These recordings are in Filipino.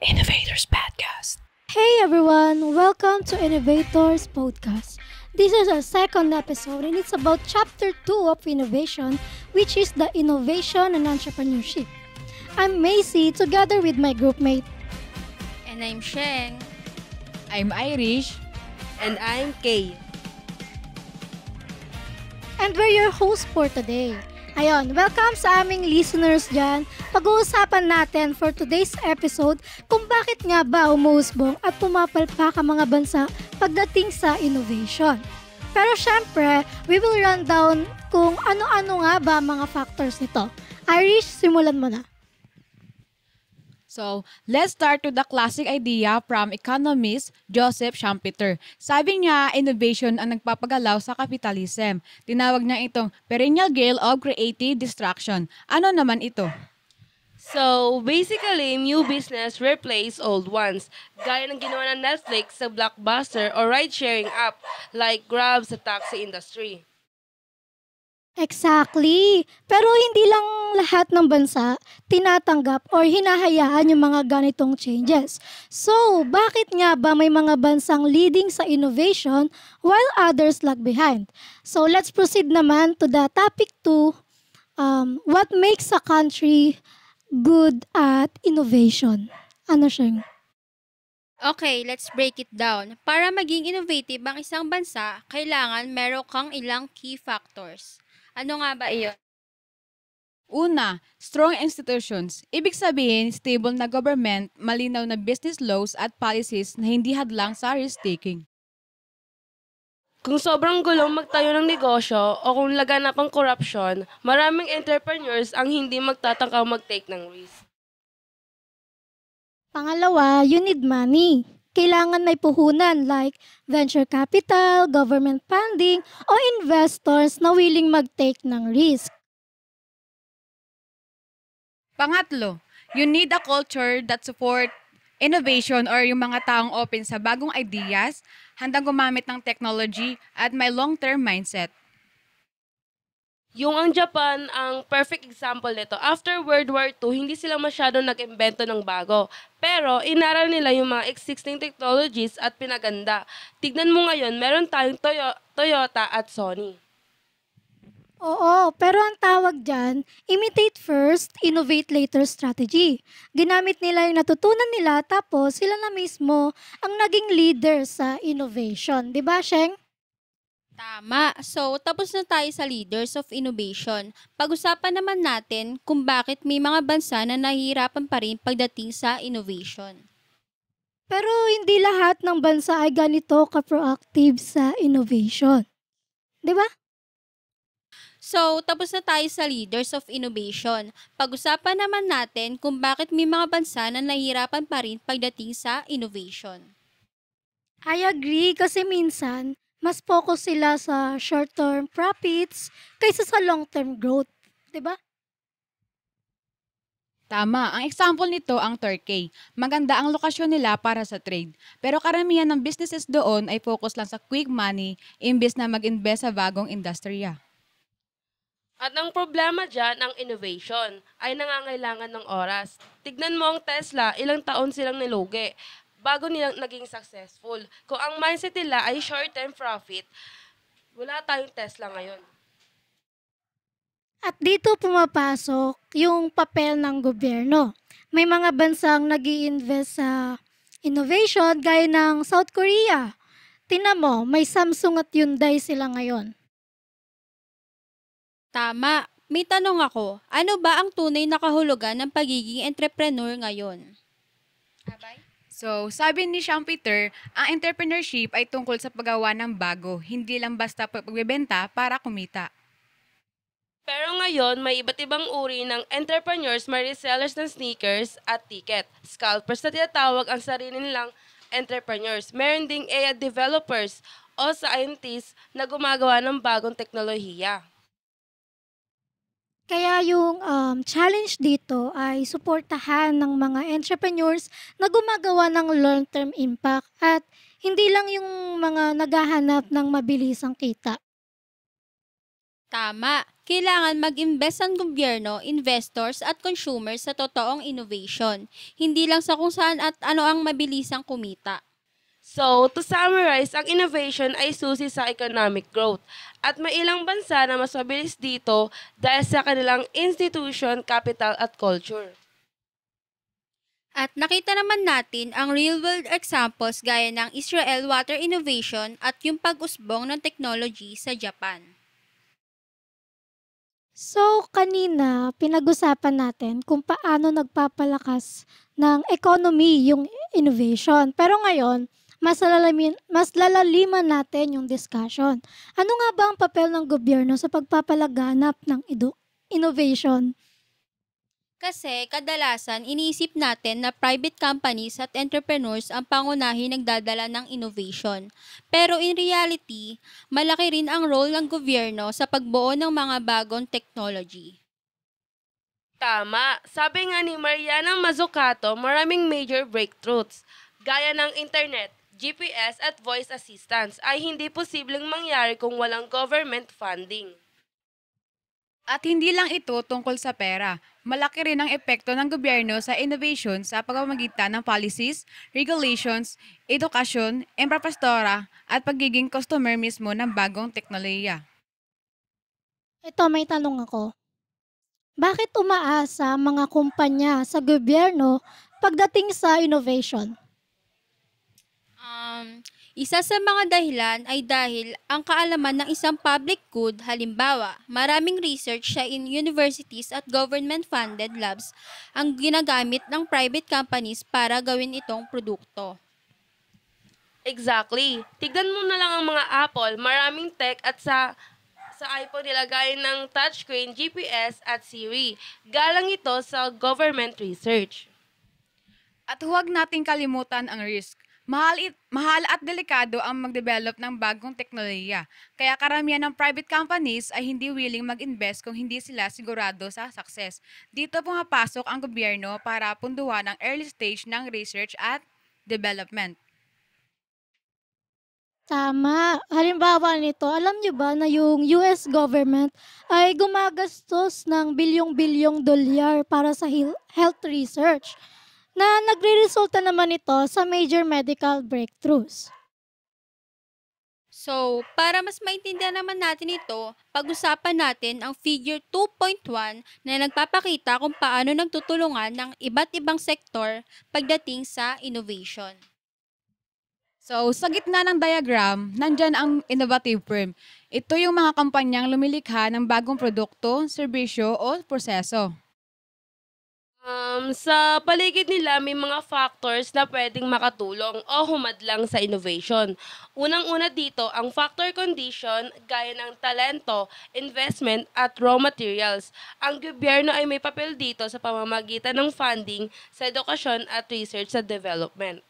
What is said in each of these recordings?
Innovators Podcast. Hey everyone, welcome to Innovators Podcast. This is our second episode and it's about chapter 2 of innovation, which is the innovation and entrepreneurship. I'm Macy together with my groupmate. And I'm Sheng. I'm Irish. And I'm Kay. And we're your hosts for today. Ayon, welcome sa aming listeners dyan. Pag-uusapan natin for today's episode kung bakit nga ba umuusbong at pumapalpak ang mga bansa pagdating sa innovation. Pero syempre, we will run down kung ano-ano nga ba mga factors nito. Irish, simulan mo na. So, let's start with the classic idea from economist Joseph Schumpeter. Sabi niya, innovation ang nagpapagalaw sa capitalism. Tinawag niya itong perennial gale of creative destruction. Ano naman ito? So, basically, new business replace old ones. Gaya ng ginawa ng Netflix sa Blockbuster o ride-sharing app like Grab sa taxi industry. Exactly. Pero hindi lang lahat ng bansa tinatanggap or hinahayaan yung mga ganitong changes. So, bakit nga ba may mga bansang leading sa innovation while others lag behind? So, let's proceed naman to the topic 2. What makes a country good at innovation? Ano siyang? Okay, let's break it down. Para maging innovative ang isang bansa, kailangan meron kang ilang key factors. Ano nga ba iyon? Una, strong institutions. Ibig sabihin, stable na government, malinaw na business laws at policies na hindi hadlang sa risk-taking. Kung sobrang gulong magtayo ng negosyo o kung laganap ang korupsyon, maraming entrepreneurs ang hindi magtatangkang mag-take ng risk. Pangalawa, you need money. Kailangan may puhunan like venture capital, government funding, o investors na willing mag-take ng risk. Pangatlo, you need a culture that support innovation or yung mga taong open sa bagong ideas, handang gumamit ng technology at may long-term mindset. Yung ang Japan, ang perfect example nito. After World War II, hindi sila masyado nag-imbento ng bago. Pero inaral nila yung mga existing technologies at pinaganda. Tignan mo ngayon, meron tayong Toyota at Sony. Oo, pero ang tawag dyan, imitate first, innovate later strategy. Ginamit nila yung natutunan nila tapos sila na mismo ang naging leader sa innovation. Diba, Sheng? Tama. So, tapos na tayo sa leaders of innovation. Pag-usapan naman natin kung bakit may mga bansa na nahihirapan pa rin pagdating sa innovation. Pero hindi lahat ng bansa ay ganito ka-proactive sa innovation. Diba? So, tapos na tayo sa leaders of innovation. Pag-usapan naman natin kung bakit may mga bansa na nahihirapan pa rin pagdating sa innovation. I agree kasi minsan, mas focus sila sa short-term profits kaysa sa long-term growth. Diba? Tama. Ang example nito ang Turkey. Maganda ang lokasyon nila para sa trade. Pero karamihan ng businesses doon ay focus lang sa quick money imbes na mag-invest sa bagong industriya. At ang problema dyan, ang innovation, ay nangangailangan ng oras. Tignan mo ang Tesla, ilang taon silang nilugi bago nilang naging successful. Kung ang mindset nila ay short-term profit, wala tayong Tesla ngayon. At dito pumapasok yung papel ng gobyerno. May mga bansang nag-i-invest sa innovation gaya ng South Korea. Tingnan mo, may Samsung at Hyundai sila ngayon. Tama. May tanong ako, ano ba ang tunay na kahulugan ng pagiging entrepreneur ngayon? Abay? So, sabi ni Schumpeter, ang entrepreneurship ay tungkol sa paggawa ng bago, hindi lang basta pagbebenta para kumita. Pero ngayon, may iba't ibang uri ng entrepreneurs, may resellers ng sneakers at ticket. Scalpers na tinatawag ang sarili nilang entrepreneurs. Meron ding AI developers o scientists na gumagawa ng bagong teknolohiya. Kaya yung challenge dito ay suportahan ng mga entrepreneurs na gumagawa ng long-term impact at hindi lang yung mga naghahanap ng mabilisang kita. Tama. Kailangan mag-invest ang gobyerno, investors at consumers sa totoong innovation, hindi lang sa kung saan at ano ang mabilisang kumita. So, to summarize, ang innovation ay susi sa economic growth at may ilang bansa na mas mabilis dito dahil sa kanilang institution, capital at culture. At nakita naman natin ang real-world examples gaya ng Israel water innovation at yung pag-usbong ng technology sa Japan. So, kanina, pinag-usapan natin kung paano nagpapalakas ng economy yung innovation. Pero ngayon, mas lalaliman natin yung discussion. Ano nga ba ang papel ng gobyerno sa pagpapalaganap ng innovation? Kasi kadalasan iniisip natin na private companies at entrepreneurs ang pangunahin nagdadala ng innovation. Pero in reality, malaki rin ang role ng gobyerno sa pagbuo ng mga bagong technology. Tama. Sabi nga ni Mariana Mazzucato, maraming major breakthroughs, gaya ng internet, GPS at voice assistance ay hindi posibleng mangyari kung walang government funding. At hindi lang ito tungkol sa pera. Malaki rin ang epekto ng gobyerno sa innovation sa pamamagitan ng policies, regulations, edukasyon, infrastruktura at pagiging customer mismo ng bagong teknolohiya. Ito, may tanong ako. Bakit umaasa ang mga kumpanya sa gobyerno pagdating sa innovation? Isa sa mga dahilan ay dahil ang kaalaman ng isang public good, halimbawa, maraming research sa universities at government-funded labs ang ginagamit ng private companies para gawin itong produkto. Exactly. Tignan mo na lang ang mga Apple, maraming tech at sa iPhone nilagay ng touchscreen, GPS at Siri. Galang ito sa government research. At huwag nating kalimutan ang risk. Mahal at delikado ang mag-develop ng bagong teknolohiya. Kaya karamihan ng private companies ay hindi willing mag-invest kung hindi sila sigurado sa success. Dito pumapasok ang gobyerno para punduhan ang early stage ng research at development. Tama. Halimbawa nito, alam niyo ba na yung US government ay gumagastos ng bilyong-bilyong dolyar para sa health research na nagre-resulta naman ito sa major medical breakthroughs. So, para mas maintindihan naman natin ito, pag-usapan natin ang figure 2.1 na nagpapakita kung paano nagtutulungan ng iba't ibang sektor pagdating sa innovation. So, sa gitna ng diagram, nandyan ang innovative firm. Ito yung mga kampanyang lumilikha ng bagong produkto, serbisyo o proseso. Sa paligid nila may mga factors na pwedeng makatulong o humadlang sa innovation. Unang-una dito ang factor condition gaya ng talento, investment at raw materials. Ang gobyerno ay may papel dito sa pamamagitan ng funding sa edukasyon at research at development.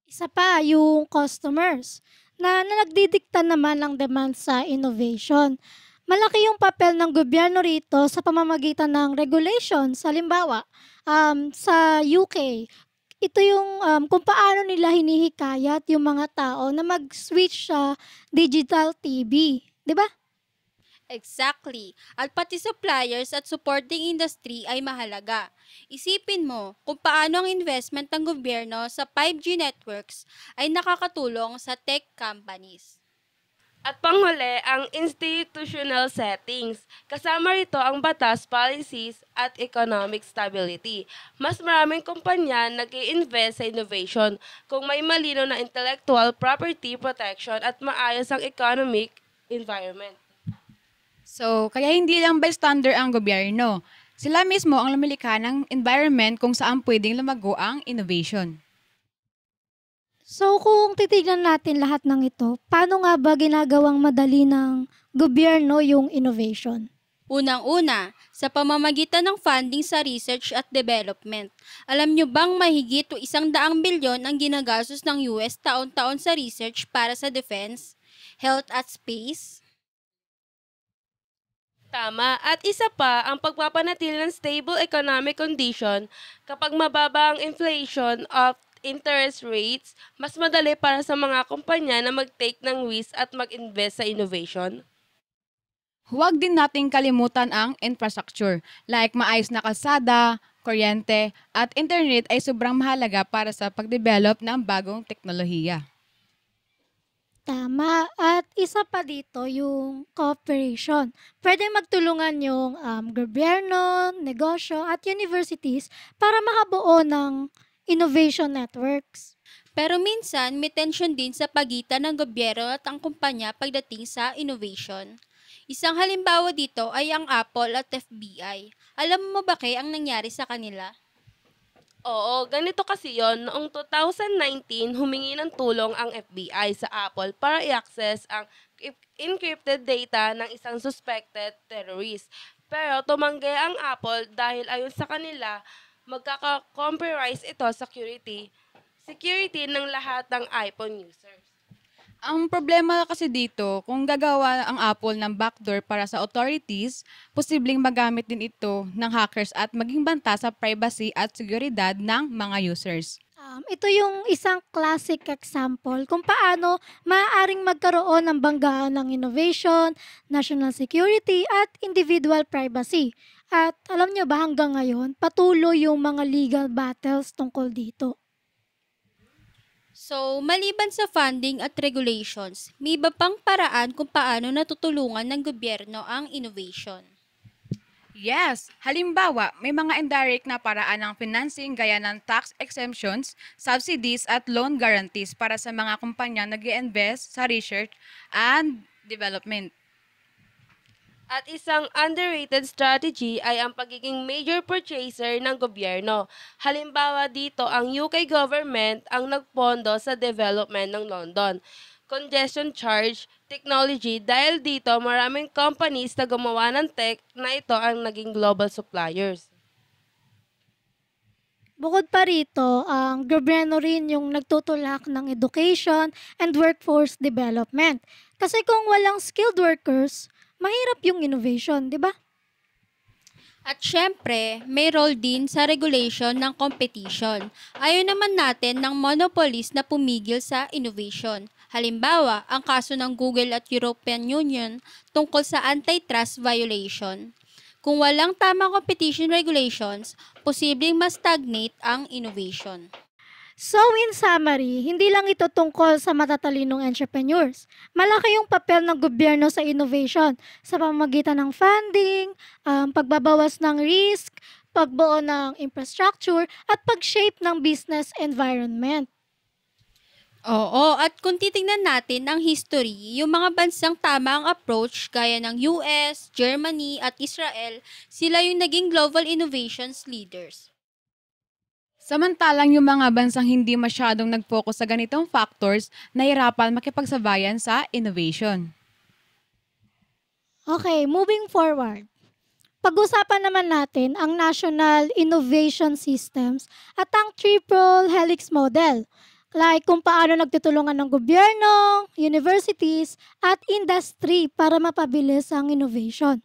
Isa pa, yung customers na nagdidikta naman ng demand sa innovation. Malaki yung papel ng gobyerno rito sa pamamagitan ng regulations. Halimbawa, sa UK, ito yung kung paano nila hinihikayat yung mga tao na mag-switch sa digital TV. 'Di ba? Exactly. At pati suppliers at supporting industry ay mahalaga. Isipin mo kung paano ang investment ng gobyerno sa 5G networks ay nakakatulong sa tech companies. At panghuli, ang institutional settings. Kasama rito ang batas, policies, at economic stability. Mas maraming kumpanya nag-i-invest sa innovation kung may malino na intellectual property protection at maayos ang economic environment. So, kaya hindi lang bystander ang gobyerno. Sila mismo ang lumilikha ng environment kung saan pwedeng lumago ang innovation. So kung titignan natin lahat ng ito, paano nga ba ginagawang madali ng gobyerno yung innovation? Unang-una, sa pamamagitan ng funding sa research at development. Alam nyo bang mahigit o 100 bilyon ang ginagastos ng US taon-taon sa research para sa defense, health at space? Tama. At isa pa, ang pagpapanatili ng stable economic condition kapag mababa ang inflation of interest rates, mas madali para sa mga kumpanya na mag-take ng risk at mag-invest sa innovation. Huwag din nating kalimutan ang infrastructure, like maayos na kalsada, kuryente, at internet ay sobrang mahalaga para sa pagdevelop ng bagong teknolohiya. Tama. At isa pa dito yung cooperation. Pwede magtulungan yung gobyerno, negosyo at universities para makabuo ng innovation networks. Pero minsan, may tension din sa pagitan ng gobyerno at ang kumpanya pagdating sa innovation. Isang halimbawa dito ay ang Apple at FBI. Alam mo ba kaya ang nangyari sa kanila? Oo, ganito kasi yon. Noong 2019, humingi ng tulong ang FBI sa Apple para i-access ang encrypted data ng isang suspected terrorist. Pero tumanggi ang Apple dahil ayon sa kanila, magkaka-compromise ito sa security ng lahat ng iPhone users. Ang problema kasi dito, kung gagawa ang Apple ng backdoor para sa authorities, posibleng magamit din ito ng hackers at maging banta sa privacy at seguridad ng mga users. Ito yung isang classic example kung paano maaaring magkaroon ng banggaan ng innovation, national security at individual privacy. At alam nyo ba hanggang ngayon, patuloy yung mga legal battles tungkol dito. So, maliban sa funding at regulations, may iba pang paraan kung paano natutulungan ng gobyerno ang innovation. Yes, halimbawa, may mga indirect na paraan ng financing gaya ng tax exemptions, subsidies at loan guarantees para sa mga kumpanya nag-i-invest sa research and development. At isang underrated strategy ay ang pagiging major purchaser ng gobyerno. Halimbawa dito, ang UK government ang nagpondo sa development ng London Congestion Charge Technology dahil dito maraming companies na gumawa ng tech na ito ang naging global suppliers. Bukod pa rito, ang gobyerno rin yung nagtutulak ng education and workforce development. Kasi kung walang skilled workers, mahirap yung innovation, di ba? At syempre, may role din sa regulation ng competition. Ayaw naman natin ng monopolist na pumigil sa innovation. Halimbawa, ang kaso ng Google at European Union tungkol sa antitrust violation. Kung walang tamang competition regulations, posibleng ma-stagnate ang innovation. So in summary, hindi lang ito tungkol sa matatalinong entrepreneurs. Malaki yung papel ng gobyerno sa innovation sa pamamagitan ng funding, pagbabawas ng risk, pagbuo ng infrastructure, at pag-shape ng business environment. Oo, at kung titingnan natin ang history, yung mga bansang tama ang approach gaya ng US, Germany at Israel, sila yung naging global innovations leaders. Samantalang yung mga bansang hindi masyadong nag-focus sa ganitong factors, nahirapan makipagsabayan sa innovation. Okay, moving forward. Pag-usapan naman natin ang National Innovation Systems at ang Triple Helix Model. Like kung paano nagtutulungan ng gobyerno, universities, at industry para mapabilis ang innovation.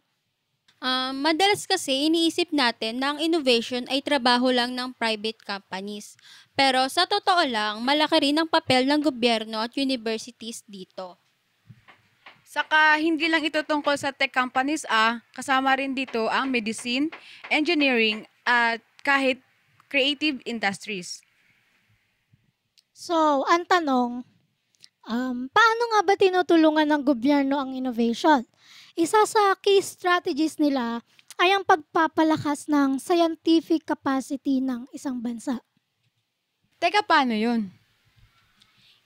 Madalas kasi iniisip natin na ang innovation ay trabaho lang ng private companies. Pero sa totoo lang, malaki rin ang papel ng gobyerno at universities dito. Saka hindi lang ito tungkol sa tech companies kasama rin dito ang medicine, engineering at kahit creative industries. So, ang tanong, paano nga ba tinutulungan ng gobyerno ang innovation? Isa sa key strategies nila ay ang pagpapalakas ng scientific capacity ng isang bansa. Teka, paano yun?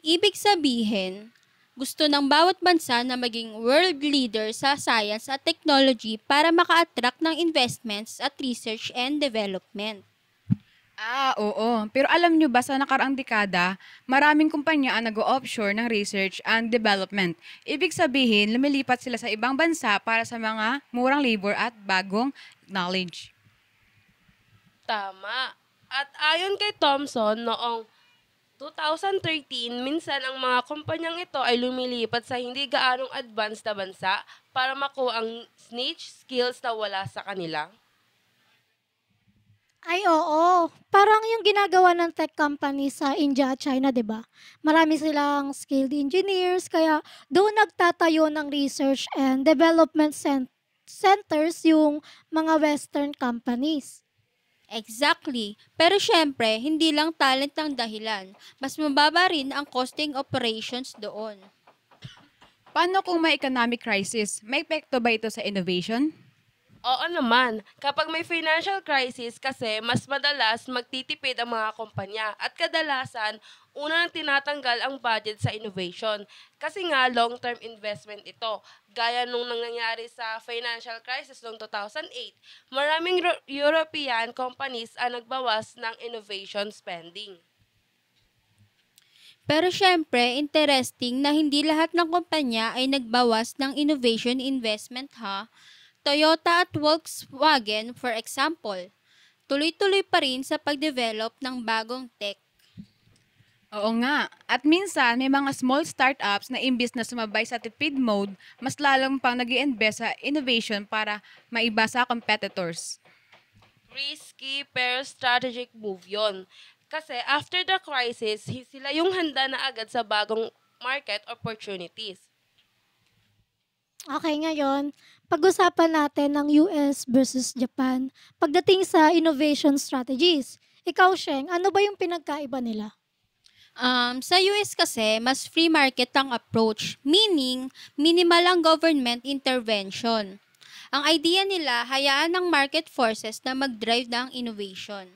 Ibig sabihin, gusto ng bawat bansa na maging world leader sa science at technology para maka-attract ng investments at research and development. Oo. Pero alam nyo ba sa nakaraang dekada, maraming kumpanya ang nag-offshore ng research and development. Ibig sabihin, lumilipat sila sa ibang bansa para sa mga murang labor at bagong knowledge. Tama. At ayon kay Thomson, noong 2013, minsan ang mga kumpanyang ito ay lumilipat sa hindi gaanong advanced na bansa para makuha ang niche skills na wala sa kanila. Ay oo, parang yung ginagawa ng tech company sa India at China, 'di ba? Marami silang skilled engineers kaya doon nagtatayo ng research and development centers yung mga western companies. Exactly. Pero syempre, hindi lang talent ang dahilan. Mas mababa rin ang costing operations doon. Paano kung may economic crisis? May epekto ba ito sa innovation? Oo naman, kapag may financial crisis kasi mas madalas magtitipid ang mga kumpanya at kadalasan unang tinatanggal ang budget sa innovation. Kasi nga long-term investment ito. Gaya nung nangyayari sa financial crisis noong 2008, maraming European companies ang nagbawas ng innovation spending. Pero syempre, interesting na hindi lahat ng kumpanya ay nagbawas ng innovation investment ha. Toyota at Volkswagen, for example, tuloy-tuloy pa rin sa pagdevelop ng bagong tech. Oo nga. At minsan, may mga small startups na imbis na sumabay sa tipid mode, mas lalong pang nag invest sa innovation para maiba sa competitors. Risky pero strategic move yon. Kasi after the crisis, sila yung handa na agad sa bagong market opportunities. Okay, ngayon, pag-usapan natin ng US versus Japan pagdating sa innovation strategies. Ikaw, Sheng, ano ba yung pinagkaiba nila? Sa US kasi, mas free market ang approach, meaning minimal ang government intervention. Ang idea nila, hayaan ng market forces na mag-drive ng innovation.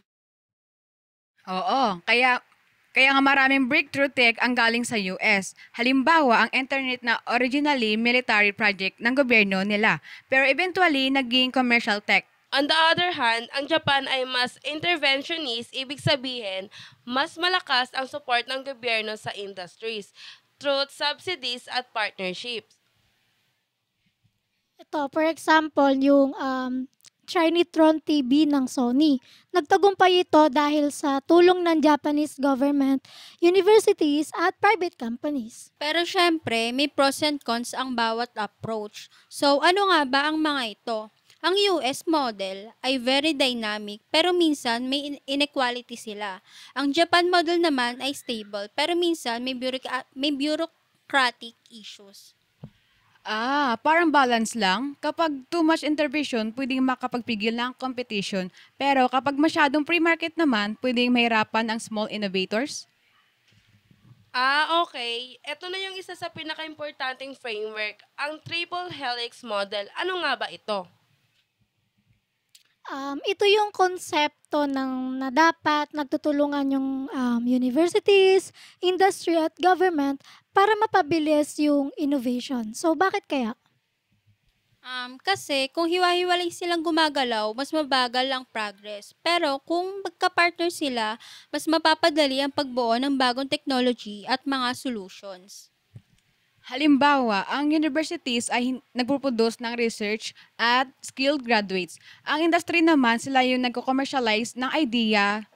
Oo, kaya nga maraming breakthrough tech ang galing sa US. Halimbawa, ang internet na originally military project ng gobyerno nila, pero eventually naging commercial tech. On the other hand, ang Japan ay mas interventionist, ibig sabihin, mas malakas ang support ng gobyerno sa industries through subsidies at partnerships. Ito, for example, yung Chinitron TV ng Sony. Nagtagumpay ito dahil sa tulong ng Japanese government, universities at private companies. Pero syempre, may pros and cons ang bawat approach. So, ano nga ba ang mga ito? Ang US model ay very dynamic pero minsan may inequality sila. Ang Japan model naman ay stable pero minsan may bureaucratic issues. Parang balance lang. Kapag too much intervention, pwedeng makapagpigil ng competition. Pero kapag masyadong free market naman, pwedeng mahirapan ang small innovators. Okay. Ito na yung isa sa pinaka-importanting framework, ang triple helix model. Ano nga ba ito? Ito yung konsepto na dapat nagtutulungan yung universities, industry at government para mapabilis yung innovation. So, bakit kaya? Kasi kung hiwa-hiwalay silang gumagalaw, mas mabagal ang progress. Pero kung magka-partner sila, mas mapapadali ang pagbuo ng bagong technology at mga solutions. Halimbawa, ang universities ay nagpuproduce ng research at skilled graduates. Ang industry naman, sila yung nagko-commercialize ng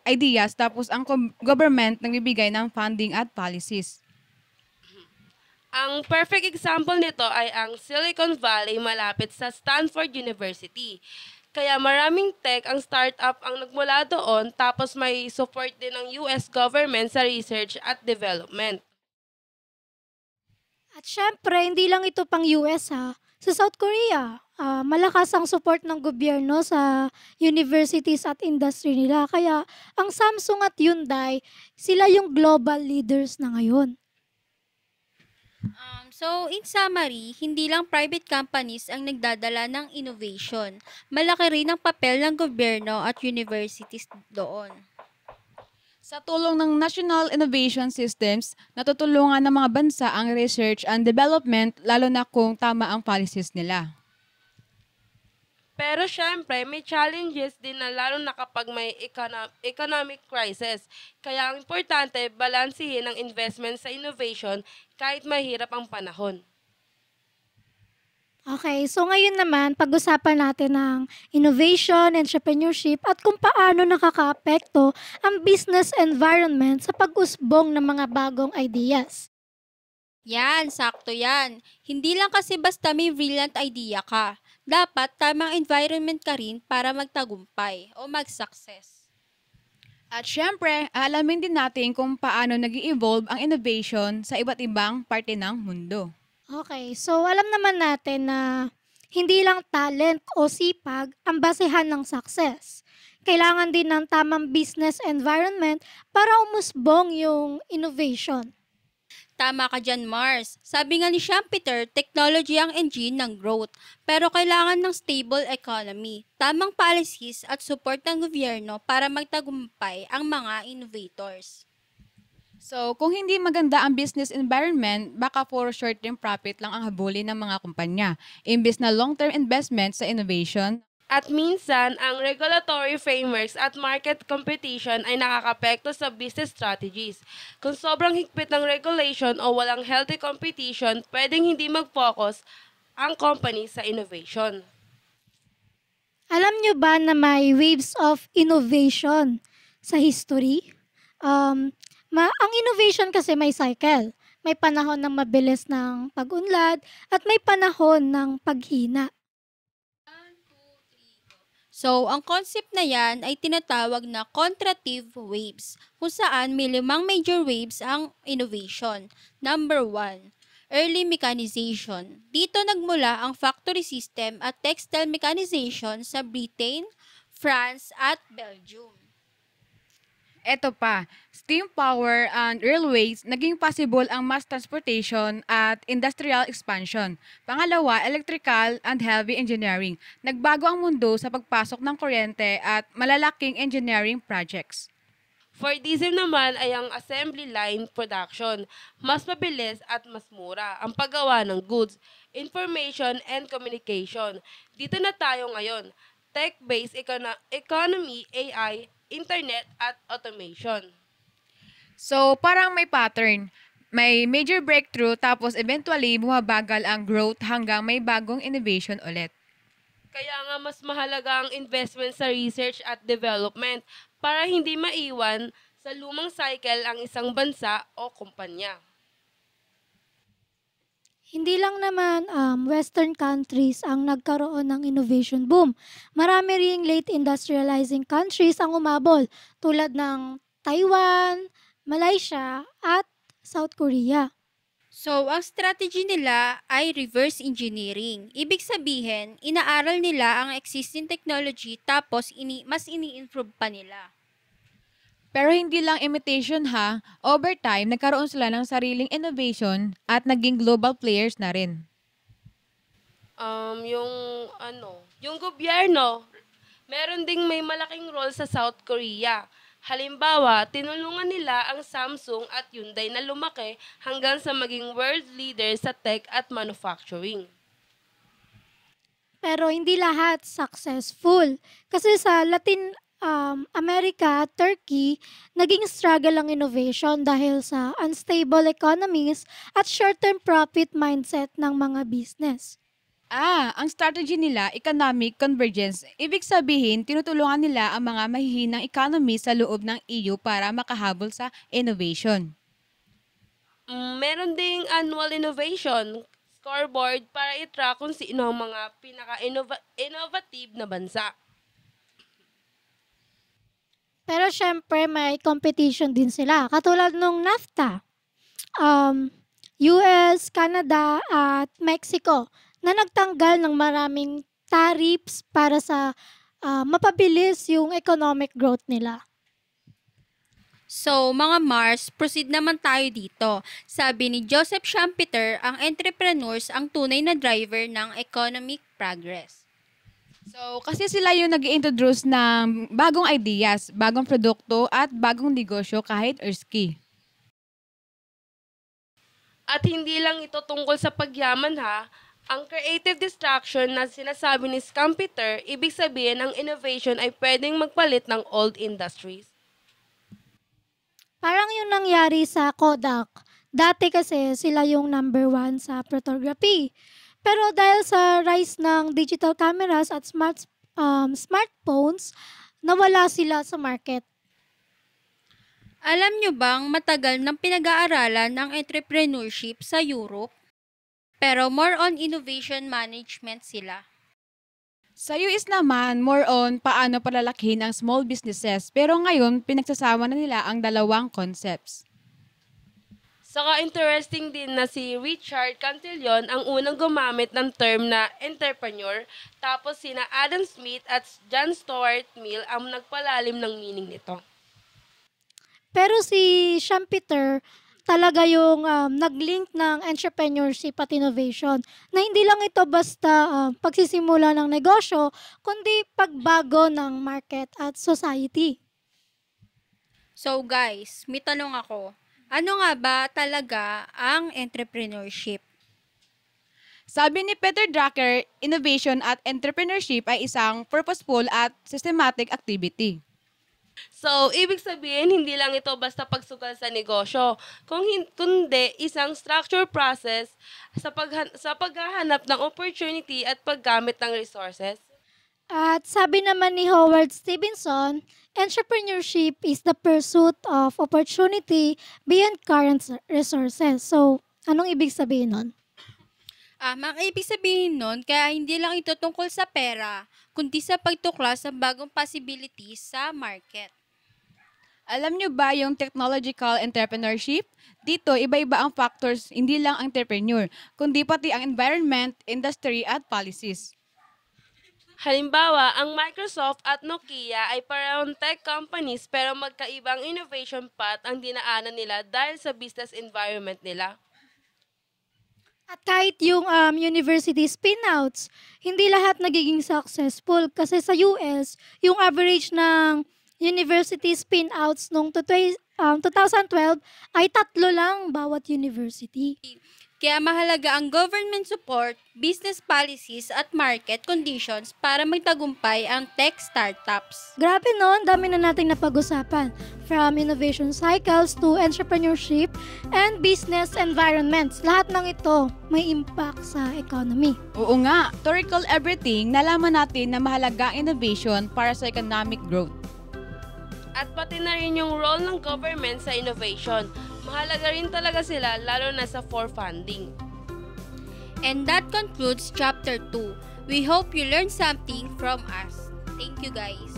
ideas tapos ang government nagbibigay ng funding at policies. Ang perfect example nito ay ang Silicon Valley malapit sa Stanford University. Kaya maraming tech ang startup ang nagmula doon tapos may support din ng US government sa research at development. At syempre, hindi lang ito pang US ha. Sa South Korea, malakas ang support ng gobyerno sa universities at industry nila. Kaya ang Samsung at Hyundai, sila yung global leaders na ngayon. So, in summary, hindi lang private companies ang nagdadala ng innovation. Malaki rin ang papel ng gobyerno at universities doon. Sa tulong ng National Innovation Systems, natutulungan ng mga bansa ang research and development lalo na kung tama ang policies nila. Pero syempre, may challenges din na lalo na kapag may economic crisis. Kaya ang importante, balansihin ang investment sa innovation kahit mahirap ang panahon. Okay, so ngayon naman, pag-usapan natin ng innovation, entrepreneurship, at kung paano nakakaapekto ang business environment sa pag-usbong ng mga bagong ideas. Yan, sakto yan. Hindi lang kasi basta may brilliant idea ka. Dapat tamang environment ka rin para magtagumpay o mag-success. At syempre, alamin din natin kung paano nag evolve ang innovation sa iba't ibang parte ng mundo. Okay, so alam naman natin na hindi lang talent o sipag ang basehan ng success. Kailangan din ng tamang business environment para umusbong yung innovation. Tama ka dyan, Mars. Sabi nga ni Schumpeter, technology ang engine ng growth. Pero kailangan ng stable economy, tamang policies at support ng gobyerno para magtagumpay ang mga innovators. So, kung hindi maganda ang business environment, baka for short-term profit lang ang habulin ng mga kumpanya, imbes na long-term investment sa innovation. At minsan, ang regulatory frameworks at market competition ay nakakapekto sa business strategies. Kung sobrang higpit ng regulation o walang healthy competition, pwedeng hindi mag-focus ang company sa innovation. Alam nyo ba na may waves of innovation sa history? Ang innovation kasi may cycle. May panahon ng mabilis ng pag-unlad at may panahon ng paghina. So, ang concept na yan ay tinatawag na contractive waves, kung saan may 5 major waves ang innovation. Number 1, early mechanization. Dito nagmula ang factory system at textile mechanization sa Britain, France at Belgium. Eto pa, steam power and railways, naging possible ang mass transportation at industrial expansion. Pangalawa, electrical and heavy engineering. Nagbago ang mundo sa pagpasok ng kuryente at malalaking engineering projects. Fordism naman ay ang assembly line production. Mas mabilis at mas mura ang paggawa ng goods, information and communication. Dito na tayo ngayon. Tech-based economy, AI, internet at automation. So, parang may pattern. May major breakthrough tapos eventually bumabagal ang growth hanggang may bagong innovation ulit. Kaya nga mas mahalaga ang investment sa research at development para hindi maiwan sa lumang cycle ang isang bansa o kumpanya. Hindi lang naman Western countries ang nagkaroon ng innovation boom. Marami ring late industrializing countries ang umabol tulad ng Taiwan, Malaysia at South Korea. So, ang strategy nila ay reverse engineering. Ibig sabihin, inaaral nila ang existing technology tapos mas ini-improve pa nila. Pero hindi lang imitation ha, over time nagkaroon sila ng sariling innovation at naging global players na rin. Yung gobyerno, meron ding may malaking role sa South Korea. Halimbawa, tinulungan nila ang Samsung at Hyundai na lumaki hanggang sa maging world leader sa tech at manufacturing. Pero hindi lahat successful. Kasi sa Latin America, Turkey, naging struggle ang innovation dahil sa unstable economies at short-term profit mindset ng mga business. Ang strategy nila, economic convergence. Ibig sabihin, tinutulungan nila ang mga mahihinang economy sa loob ng EU para makahabol sa innovation. Meron ding annual innovation scoreboard para i-track kung sino ang mga pinaka-innovative na bansa. Pero syempre may competition din sila. Katulad nung NAFTA, US, Canada at Mexico na nagtanggal ng maraming tariffs para sa mapabilis yung economic growth nila. So, mga Mars, proceed naman tayo dito. Sabi ni Joseph Schumpeter, ang entrepreneurs ang tunay na driver ng economic progress. So, kasi sila yung nag-introduce ng bagong ideas, bagong produkto at bagong negosyo kahit risky. At hindi lang ito tungkol sa pagyaman ha, ang creative destruction na sinasabi ni Schumpeter, ibig sabihin ang innovation ay pwedeng magpalit ng old industries. Parang yung nangyari sa Kodak. Dati kasi sila yung number 1 sa photography. Pero dahil sa rise ng digital cameras at smartphones, nawala sila sa market. Alam nyo bang matagal nang pinag-aaralan ang entrepreneurship sa Europe? Pero more on innovation management sila. Sa US naman, more on paano palalakihin ang small businesses pero ngayon pinagsasama na nila ang dalawang concepts. Saka interesting din na si Richard Cantillon ang unang gumamit ng term na entrepreneur, tapos sina Adam Smith at John Stuart Mill ang nagpalalim ng meaning nito. Pero si Schumpeter talaga yung nag-link ng entrepreneurship at innovation na hindi lang ito basta pagsisimula ng negosyo, kundi pagbago ng market at society. So guys, may tanong ako. Ano nga ba talaga ang entrepreneurship? Sabi ni Peter Drucker, innovation at entrepreneurship ay isang purposeful at systematic activity. So, ibig sabihin, hindi lang ito basta pagsugal sa negosyo, kundi isang structure process sa paghahanap ng opportunity at paggamit ng resources. At sabi naman ni Howard Stevenson, entrepreneurship is the pursuit of opportunity beyond current resources. So, anong ibig sabihin nun? Ang ibig sabihin nun, kaya hindi lang ito tungkol sa pera, kundi sa pagtuklas ng bagong possibilities sa market. Alam nyo ba yung technological entrepreneurship? Dito, iba-iba ang factors, hindi lang ang entrepreneur, kundi pati ang environment, industry at policies. Halimbawa, ang Microsoft at Nokia ay parehong tech companies pero magkaibang innovation path ang dinaanan nila dahil sa business environment nila. At kahit yung university spin-outs, hindi lahat nagiging successful kasi sa US, yung average ng university spin-outs noong 2012 ay 3 lang bawat university. Kaya mahalaga ang government support, business policies at market conditions para magtagumpay ang tech startups. Grabe no, dami na nating napag-usapan. From innovation cycles to entrepreneurship and business environments. Lahat ng ito may impact sa economy. Oo nga, to recall everything, nalaman natin na mahalaga ang innovation para sa economic growth. At pati na rin yung role ng government sa innovation. Mahalaga rin talaga sila lalo na sa for funding. And that concludes Chapter 2. We hope you learned something from us. Thank you guys.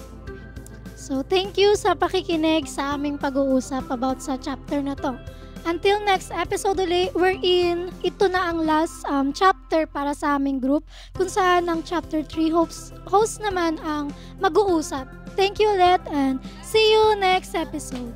So thank you sa pakikinig sa aming pag-uusap about sa chapter na to. Until next episode ulit, wherein ito na ang last chapter para sa aming group kung saan ang chapter 3 host naman ang mag-uusap. Thank you ulit and see you next episode.